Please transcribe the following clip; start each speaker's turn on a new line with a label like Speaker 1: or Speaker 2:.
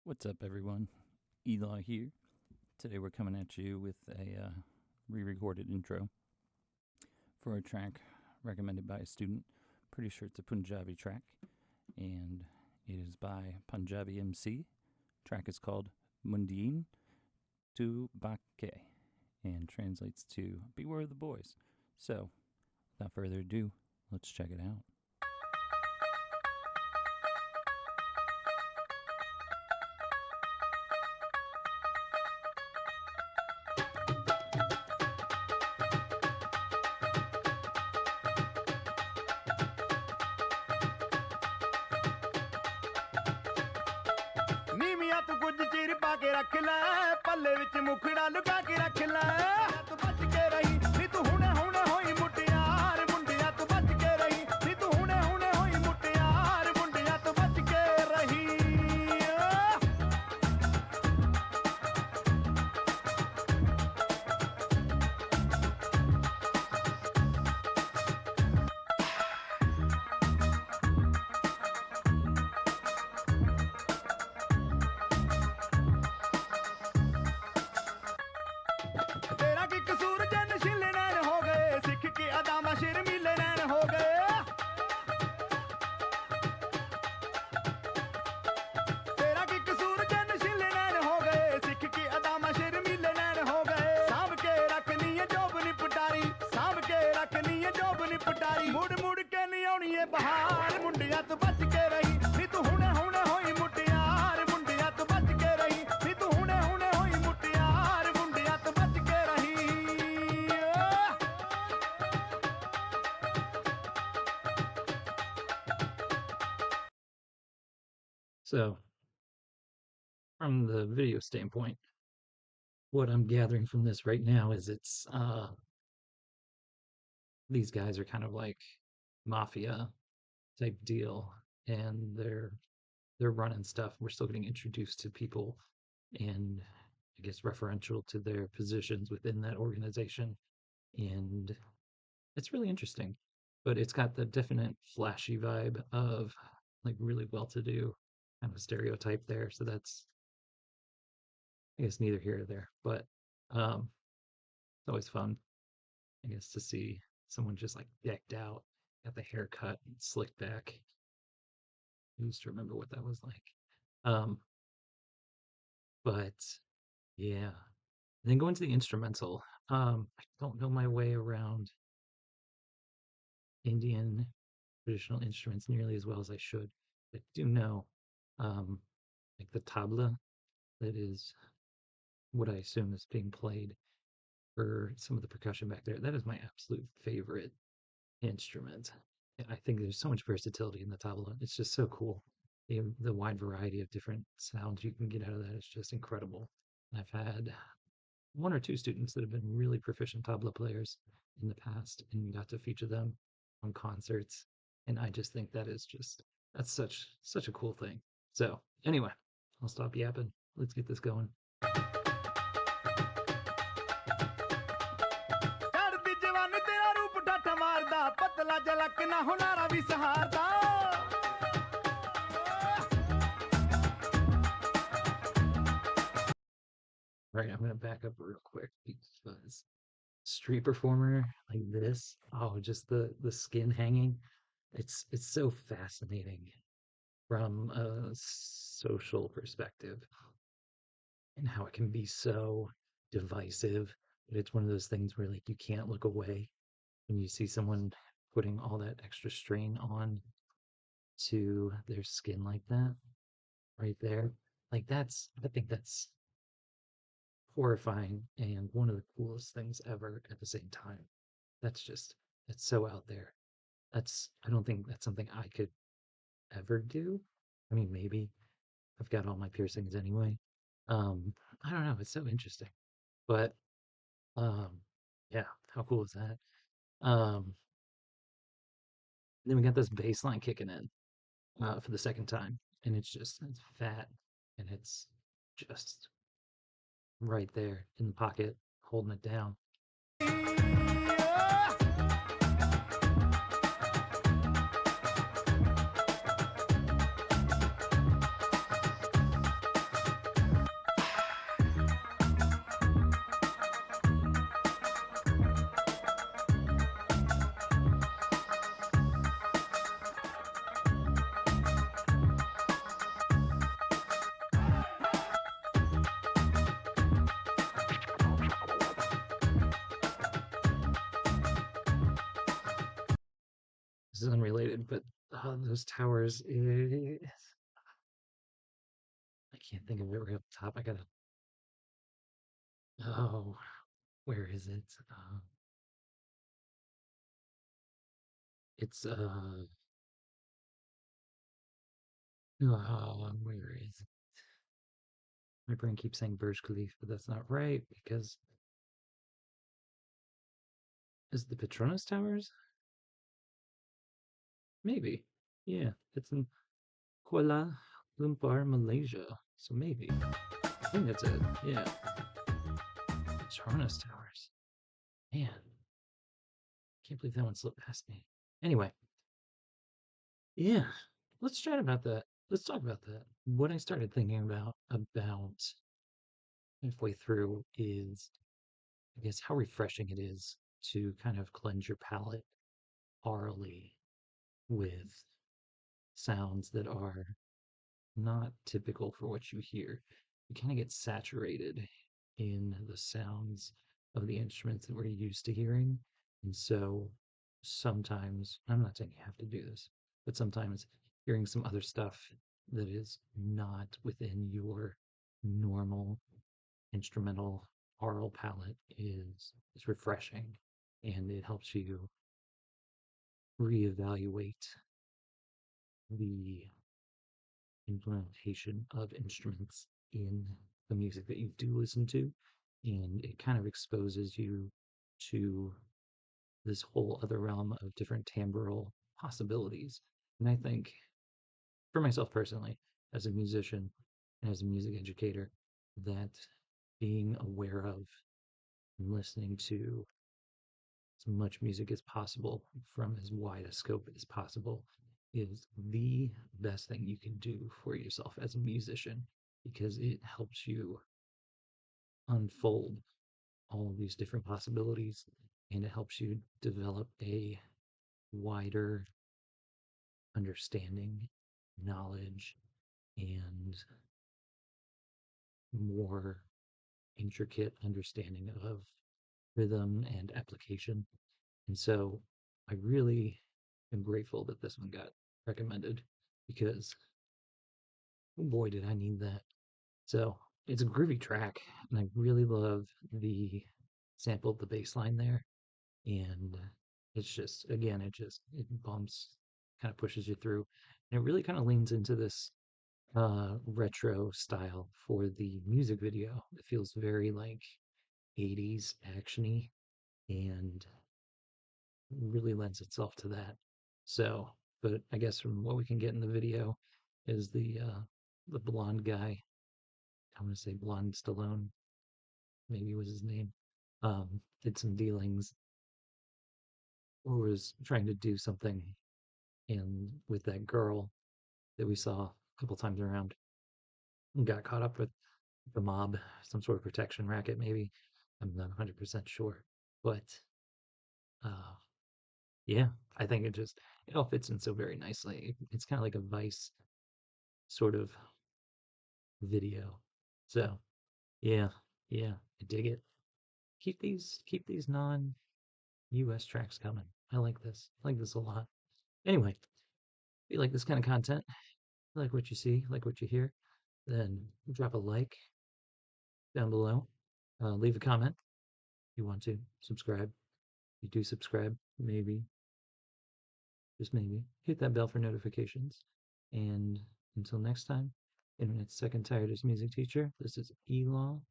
Speaker 1: What's up, everyone? Eli here. Today we're coming at you with a re-recorded intro for a track recommended by a student. Pretty sure it's a Punjabi track, and it is by Panjabi MC. Track is called Mundian To Bach Ke, and translates to Beware of the Boys. So, without further ado, let's check it out.
Speaker 2: ਨੀਵੀਆਂ ਤੂੰ ਕੁਝ ਚਿਰ ਪਾ ਕੇ ਰੱਖ ਲੈ ਪੱਲੇ ਵਿੱਚ ਮੁਖੜਾ ਲੁਕਾ ਕੇ ਰੱਖ ਲੈ ਤੂੰ ਬਚ ਕੇ ਰਹੀ ਨੀ ਤੂੰ ਹੁਣੇ ਹੁਣੇ ਹੋਈ ਮੁਟਿਆਰ ਮੁੰਡਿਆਂ ਤੂੰ ਬਚ ਕੇ ਰਹੀ ਨੀ ਤੂੰ ਹੁਣੇ ਹੁਣੇ ਹੋਈ ਮੁਟਿਆਰ ਮੁੰਡਿਆਂ ਤੂੰ ਬਚ ਕੇ ਰਹੀ तेरा की कसूर जन शिले नैन हो गए सिख के अदामा शेर मिले नैन हो गए तेरा की कसूर जन शिले नैन हो गए सिख के अदामा शेर मिले नैन हो गए सांभ के रखनी है जोब नी पटारी सांभ के रखनी है जोब नी पटारी मुड़ मुड़ के नहीं आउनी है बहार मुंडिया तू बच के रही नी तू हुणे हुणे होई मुटियार मुंडिया तू बच के रही नी तू हुणे हुणे होई मुटियार मुंडिया तू बच के रही
Speaker 1: So, from the video standpoint, what I'm gathering from this right now is these guys are kind of like mafia type deal, and they're running stuff. We're still getting introduced to people, and I guess referential to their positions within that organization, and it's really interesting. But it's got the definite flashy vibe of like really well-to-do kind of stereotype there. So that's, I guess, neither here or there. But it's always fun, I guess, to see someone just like decked out, got the haircut and slicked back. I used to remember what that was like. But yeah. And then going to the instrumental. I don't know my way around Indian traditional instruments nearly as well as I should. I do know like the tabla, that is what I assume is being played for some of the percussion back there. That is my absolute favorite instrument. I think there's so much versatility in the tabla. It's just so cool. The wide variety of different sounds you can get out of that is just incredible. I've had one or two students that have been really proficient tabla players in the past, and got to feature them on concerts. And I just think that's such a cool thing. So anyway, I'll stop yapping. Let's get this going.
Speaker 2: ਚੜ੍ਹਦੀ ਜਵਾਨੀ ਤੇਰਾ ਰੂਪ ਠਾਠਾ ਮਾਰਦਾ ਪਤਲਾ ਜਲਕ ਨਾ ਹੁਨਾਰਾ ਵੀ ਸਹਾਰਦਾ
Speaker 1: Right, I'm gonna back up real quick because street performer like this, oh, just the skin hanging, it's so fascinating from a social perspective, and how it can be so divisive. But it's one of those things where like you can't look away when you see someone putting all that extra strain on to their skin like that right there. Like I think that's horrifying and one of the coolest things ever at the same time. That's so out there. I don't think that's something I could ever do. I mean, maybe. I've got all my piercings anyway. I don't know, it's so interesting. But yeah, how cool is that? Then we got this bass line kicking in for the second time, and it's fat, and it's just right there in the pocket, holding it down. this is unrelated, but those towers. I can't think of it right up top. I gotta. Oh, where is it? It's where is it? My brain keeps saying Burj Khalifa, but that's not right because is the Petronas Towers? Maybe. Yeah, it's in Kuala Lumpur, Malaysia. So maybe. I think that's it. Yeah. Petronas Towers. Man, can't believe that one slipped past me. Anyway, yeah. Let's chat about that. Let's talk about that. What I started thinking about halfway through is I guess how refreshing it is to kind of cleanse your palate orally with sounds that are not typical for what you hear. You kind of get saturated in the sounds of the instruments that we're used to hearing. And so sometimes, I'm not saying you have to do this, but sometimes hearing some other stuff that is not within your normal instrumental aural palette is refreshing and it helps you reevaluate the implementation of instruments in the music that you do listen to. And it kind of exposes you to this whole other realm of different timbral possibilities. And I think for myself personally, as a musician and as a music educator, that being aware of and listening to as much music as possible from as wide a scope as possible is the best thing you can do for yourself as a musician because it helps you unfold all of these different possibilities and it helps you develop a wider understanding, knowledge, and more intricate understanding of rhythm and application. And so I really am grateful that this one got recommended because oh boy, did I need that. So it's a groovy track, and I really love the sample of the bass line there. And it's just, again, it bumps, kind of pushes you through. And it really kind of leans into this retro style for the music video. It feels very like 80s actiony and really lends itself to that. So, but I guess from what we can get in the video is the blonde guy. I want to say blonde Stallone, maybe was his name. Did some dealings or was trying to do something in with that girl that we saw a couple times around and got caught up with the mob, some sort of protection racket, maybe. I'm not 100% sure, but uh, yeah, I think it all fits in so very nicely. It's kind of like a Vice sort of video. So yeah, yeah, I dig it. Keep these non-US tracks coming. I like this. I like this a lot. Anyway, if you like this kind of content, like what you see, like what you hear, then drop a like down below. Leave a comment if you want to. Subscribe. If you do subscribe, maybe, just maybe, hit that bell for notifications. And until next time, Internet's second tiredest music teacher, this is Elon